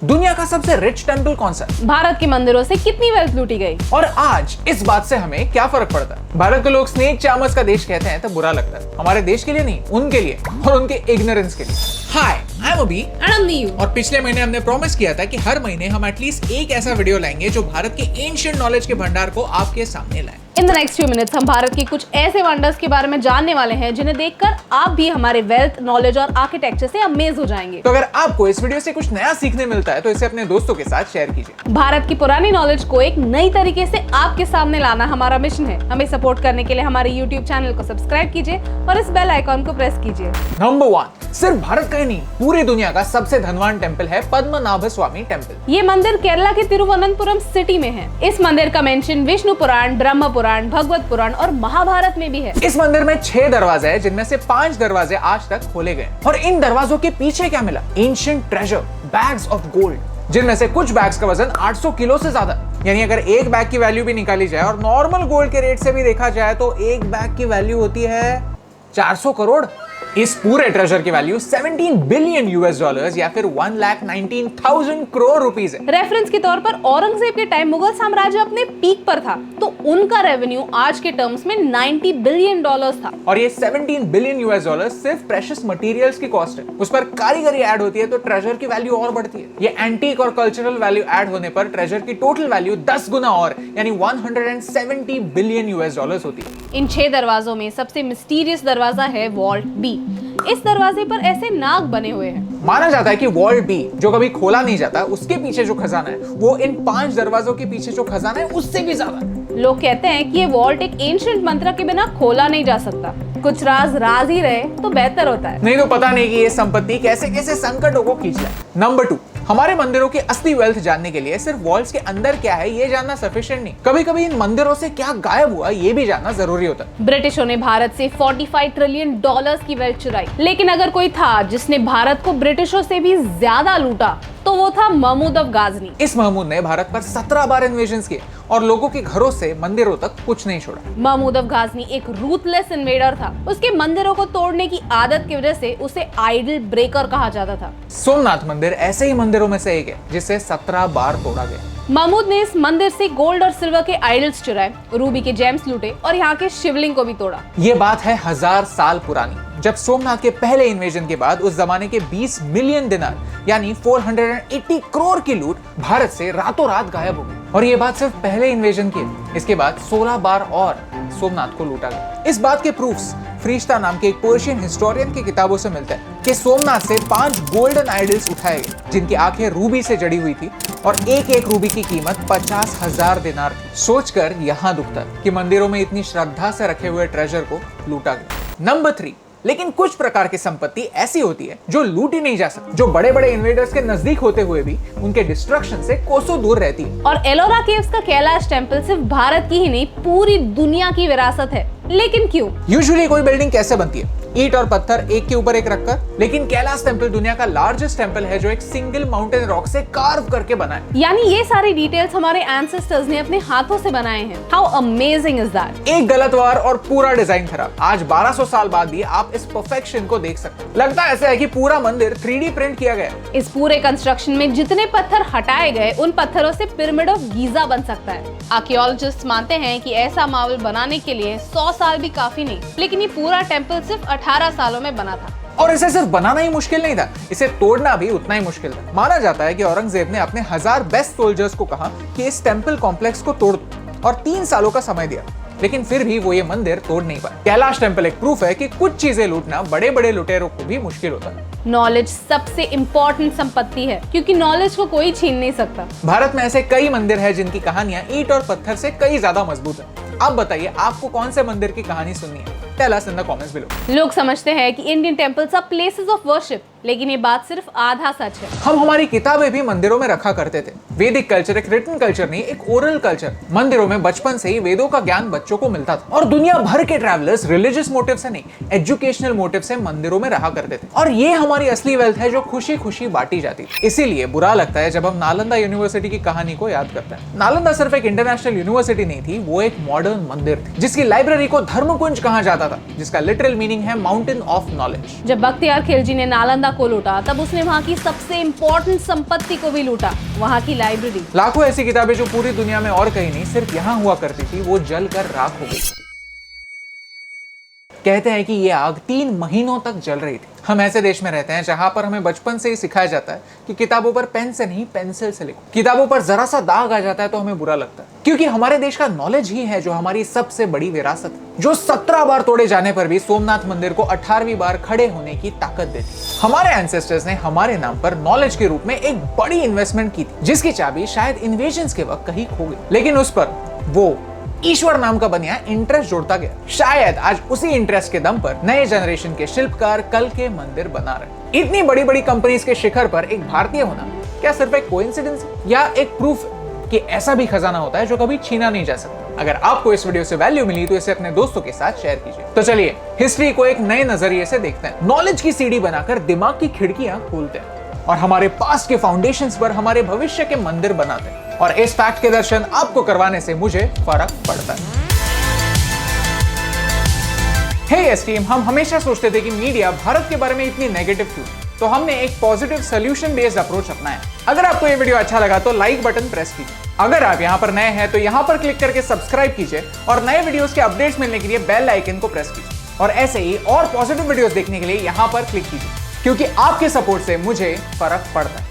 दुनिया का सबसे रिच टेंपल कौन सा है? भारत के मंदिरों से कितनी वेल्थ लूटी गई? और आज इस बात से हमें क्या फर्क पड़ता है? भारत को लोग स्नेक चामच का देश कहते हैं तो बुरा लगता है। हमारे देश के लिए नहीं, उनके लिए और उनके इग्नोरेंस के लिए। हाय, आई एम अभी एंड आई एम नीयू। और पिछले महीने हमने प्रॉमिस किया था कि हर महीने हम एटलीस्ट एक ऐसा वीडियो लाएंगे जो भारत के एंशिएंट नॉलेज के भंडार को आपके सामने लाए। In the next few minutes हम भारत के कुछ ऐसे वंडर्स के बारे में जानने वाले हैं जिन्हें देखकर आप भी हमारे वेल्थ, नॉलेज और आर्किटेक्चर से अमेज हो जाएंगे। तो अगर आपको इस वीडियो से कुछ नया सीखने मिलता है तो इसे अपने दोस्तों के साथ शेयर कीजिए। भारत की पुरानी नॉलेज को एक नई तरीके से आपके सामने लाना हमारा मिशन है। हमें सपोर्ट करने के लिए हमारे YouTube चैनल को सब्सक्राइब कीजिए और इस बेल आइकॉन को प्रेस कीजिए। नंबर 1, सिर्फ भारत का ही नहीं पूरी दुनिया का सबसे धनवान टेंपल है पद्मनाभ स्वामी टेंपल। ये मंदिर केरला के तिरुवनंतपुरम सिटी में है। इस मंदिर का मेंशन विष्णु पुराण, ब्रह्म पुराण, भगवत पुराण और महाभारत में भी है। इस मंदिर में 6 दरवाजे हैं जिनमें से 5 दरवाजे आज तक खोले गए और इन दरवाजों के पीछे क्या मिला? Ancient treasure, bags of gold, जिनमें से कुछ बैग्स का वजन 800 किलो से ज्यादा। यानी अगर एक बैग की वैल्यू भी निकाली जाए और नॉर्मल गोल्ड के रेट से भी देखा जाए तो एक बैग की वैल्यू होती है 400 करोड़। इस पूरे ट्रेजर की वैल्यू 17 बिलियन यूएस डॉलर्स या फिर 1,19,000 करोड़ रुपीस है। रेफरेंस के तौर पर औरंगजेब के टाइम मुगल साम्राज्य अपने पीक पर था तो उनका रेवेन्यू आज के टर्म्स में 90 बिलियन डॉलर्स था। और ये 17 बिलियन यूएस डॉलर्स सिर्फ प्रेशियस मटेरियल्स की कॉस्ट है। उस पर कारीगरी ऐड होती है तो ट्रेजर की वैल्यू और बढ़ती है। ये एंटीक और कल्चरल वैल्यू ऐड होने पर ट्रेजर की टोटल वैल्यू 10 गुना और यानी 170 बिलियन यूएस डॉलर्स होती है। इन 6 दरवाजों में सबसे मिस्टीरियस दरवाजा है वॉल्ट बी। इस दरवाजे पर ऐसे नाग बने हुए हैं। माना जाता है कि वॉल्ट बी जो कभी खोला नहीं जाता, उसके पीछे जो खजाना है वो इन 5 दरवाजों के पीछे जो खजाना है उससे भी ज्यादा है। लोग कहते हैं कि ये वॉल्ट एक एंशिएंट मंत्र के बिना खोला नहीं जा सकता। कुछ राज ही रहे तो बेहतर होता है। नहीं तो पता नहीं कि ये संपत्ति कैसे कैसे संकटों को खींच लाए। नंबर 2, हमारे मंदिरों की असली वेल्थ जानने के लिए सिर्फ वॉल्स के अंदर क्या है ये जानना सफिशिएंट नहीं, कभी कभी इन मंदिरों से क्या गायब हुआ ये भी जानना जरूरी होता है। ब्रिटिशों ने भारत से 45 ट्रिलियन डॉलर्स की वेल्थ चुराई, लेकिन अगर कोई था जिसने भारत को ब्रिटिशों से भी ज्यादा लूटा तो वो था महमूद ऑफ गाजनी। इस महमूद ने भारत पर 17 बार इन्वेजन किए और लोगों के घरों से मंदिरों तक कुछ नहीं छोड़ा। महमूद ऑफ गाजनी एक रूथलेस इन्वेडर था। उसके मंदिरों को तोड़ने की आदत की वजह से उसे आइडल ब्रेकर कहा जाता था। सोमनाथ मंदिर ऐसे ही मंदिरों में से एक है जिसे 17 बार तोड़ा गया। महमूद ने इस मंदिर से गोल्ड और सिल्वर के आइडल्स चुराए, रूबी के जेम्स लूटे और यहाँ के शिवलिंग को भी तोड़ा। ये बात है 1000 साल पुरानी, जब सोमनाथ के पहले इन्वेजन के बाद उस जमाने के 20 मिलियन दिनार यानी 480 करोड़ की लूट भारत से रातों रात गायब हो गई। और ये बात सिर्फ पहले इन्वेजन की, इसके बाद 16 बार और सोमनाथ को लूटा गया। इस बात के प्रूफ्स फ्रीश्ता नाम के एक पर्शियन हिस्टोरियन की किताबों से मिलते हैं कि सोमनाथ से 5 गोल्डन आइडल्स उठाए गए जिनकी आंखें रूबी से जड़ी हुई थी और एक एक रूबी की कीमत 50,000 दिनार थी। सोचकर यहाँ दुखता है कि मंदिरों में इतनी श्रद्धा से रखे हुए ट्रेजर को लूटा गया। नंबर 3, लेकिन कुछ प्रकार की संपत्ति ऐसी होती है जो लूटी नहीं जा सकती, जो बड़े बड़े इन्वेडर्स के नजदीक होते हुए भी उनके डिस्ट्रक्शन से कोसों दूर रहती है। और एलोरा केव्स का कैलाश टेंपल सिर्फ भारत की ही नहीं पूरी दुनिया की विरासत है। लेकिन क्यों? यूजुअली कोई बिल्डिंग कैसे बनती है? ईंट और पत्थर एक के ऊपर एक रखकर, लेकिन कैलाश टेंपल दुनिया का लार्जेस्ट टेंपल है जो एक सिंगल माउंटेन रॉक से कार्व करके बना है। यानी ये सारी डिटेल्स हमारे एंसेस्टर्स ने अपने हाथों से बनाए हैं। How amazing is that. एक गलत वार और पूरा डिजाइन खराब। आज 1200 साल बाद भी आप इस परफेक्शन को देख सकते हैं। लगता ऐसा है कि पूरा मंदिर 3D प्रिंट किया गया है। इस पूरे कंस्ट्रक्शन में जितने पत्थर हटाए गए उन पत्थरों से पिरामिड ऑफ गीजा बन सकता है। आर्कियोलॉजिस्ट मानते हैं कि ऐसा मार्बल बनाने के लिए 100 साल भी काफी नहीं, लेकिन ये पूरा टेंपल सिर्फ 18 सालों में बना था। और इसे सिर्फ बनाना ही मुश्किल नहीं था, इसे तोड़ना भी उतना ही मुश्किल था। माना जाता है कि औरंगजेब ने अपने 1000 बेस्ट सोल्जर्स को कहा कि इस टेंपल कॉम्प्लेक्स को तोड़ दो और 3 सालों का समय दिया, लेकिन फिर भी वो ये मंदिर तोड़ नहीं पाए। कैलाश टेंपल एक प्रूफ है कि कुछ चीजें लूटना बड़े बड़े लुटेरों को भी मुश्किल होता है। नॉलेज सबसे इम्पोर्टेंट संपत्ति है क्योंकि नॉलेज को कोई छीन नहीं सकता। भारत में ऐसे कई मंदिर है जिनकी कहानियां ईंट और पत्थर से कई ज्यादा मजबूत है। आप बताइए आपको कौन से मंदिर की कहानी सुननी है? Tell us in the comments below. लोग समझते हैं कि Indian temples are places of worship, लेकिन ये बात सिर्फ आधा सच है। हम हमारी किताबें भी मंदिरों में रखा करते थे। वैदिक कल्चर एक रिटन कल्चर नहीं, एक ओरल कल्चर। मंदिरों में बचपन से ही वेदों का ज्ञान बच्चों को मिलता था और दुनिया भर के ट्रैवलर्स रिलीजियस मोटिव से नहीं, एजुकेशनल मोटिव से मंदिरों में रहा करते थे। और ये हमारी असली वेल्थ है जो खुशी खुशी बांटी जाती थी। इसीलिए बुरा लगता है जब हम नालंदा यूनिवर्सिटी की कहानी को याद करते हैं। नालंदा सिर्फ एक इंटरनेशनल यूनिवर्सिटी नहीं थी, वो एक मॉडर्न मंदिर थी जिसकी लाइब्रेरी को धर्मकुंज कहा जाता था, जिसका लिटरल मीनिंग है माउंटेन ऑफ नॉलेज। जब बख्तियार खिलजी ने नालंदा जनता को लूटा, तब उसने वहाँ की सबसे इम्पोर्टेंट संपत्ति को भी लूटा, वहाँ की लाइब्रेरी। लाखों ऐसी किताबें जो पूरी दुनिया में और कहीं नहीं सिर्फ यहाँ हुआ करती थी, वो जल कर राख हो गई। कहते हैं कि ये आग 3 महीनों तक जल रही थी। हम ऐसे देश में रहते हैं जहां पर हमें बचपन से ही सिखाया जाता है कि किताबों पर पेन से नहीं पेंसिल से लिखो। किताबों पर जरा सा दाग आ जाता है तो हमें बुरा लगता है, क्योंकि हमारे देश का नॉलेज ही है जो हमारी सबसे बड़ी विरासत है, जो 17 बार तोड़े जाने पर भी सोमनाथ मंदिर को 18वीं बार खड़े होने की ताकत देती। हमारे एंसेस्टर्स ने हमारे नाम पर नॉलेज के रूप में एक बड़ी इन्वेस्टमेंट की थी, जिसकी चाबी शायद इन्वेजन्स के वक्त कहीं खो गई, लेकिन उस पर वो ईश्वर नाम का बनिया इंटरेस्ट जोड़ता गया। शायद आज उसी इंटरेस्ट के दम पर नए जनरेशन के शिल्पकार कल के मंदिर बना रहे। इतनी बड़ी बड़ी कंपनीज के शिखर पर एक भारतीय होना क्या सिर्फ एक कोइंसिडेंस है या एक प्रूफ कि ऐसा भी खजाना होता है जो कभी छीना नहीं जा सकता? अगर आपको इस वीडियो से वैल्यू मिली तो इसे अपने दोस्तों के साथ शेयर कीजिए। तो चलिए हिस्ट्री को एक नए नजरिए से देखते हैं, नॉलेज की सीढ़ी बनाकर दिमाग की खिड़कियां खोलते हैं और हमारे पास्ट के फाउंडेशंस पर हमारे भविष्य के मंदिर बनाते हैं। और इस फैक्ट के दर्शन आपको करवाने से मुझे फर्क पड़ता है। हे एस टीम, हम हमेशा सोचते थे कि मीडिया भारत के बारे में इतनी नेगेटिव क्यों, तो हमने एक पॉजिटिव सोल्यूशन बेस्ड अप्रोच अपनाया। अगर आपको ये वीडियो अच्छा लगा तो लाइक बटन प्रेस कीजिए। अगर आप यहाँ पर नए हैं तो यहाँ पर क्लिक करके सब्सक्राइब कीजिए और नए वीडियोस के अपडेट्स मिलने के लिए बेल आइकन को प्रेस कीजिए। और ऐसे ही और पॉजिटिव वीडियोस देखने के लिए यहाँ पर क्लिक कीजिए, क्योंकि आपके सपोर्ट से मुझे फर्क पड़ता है।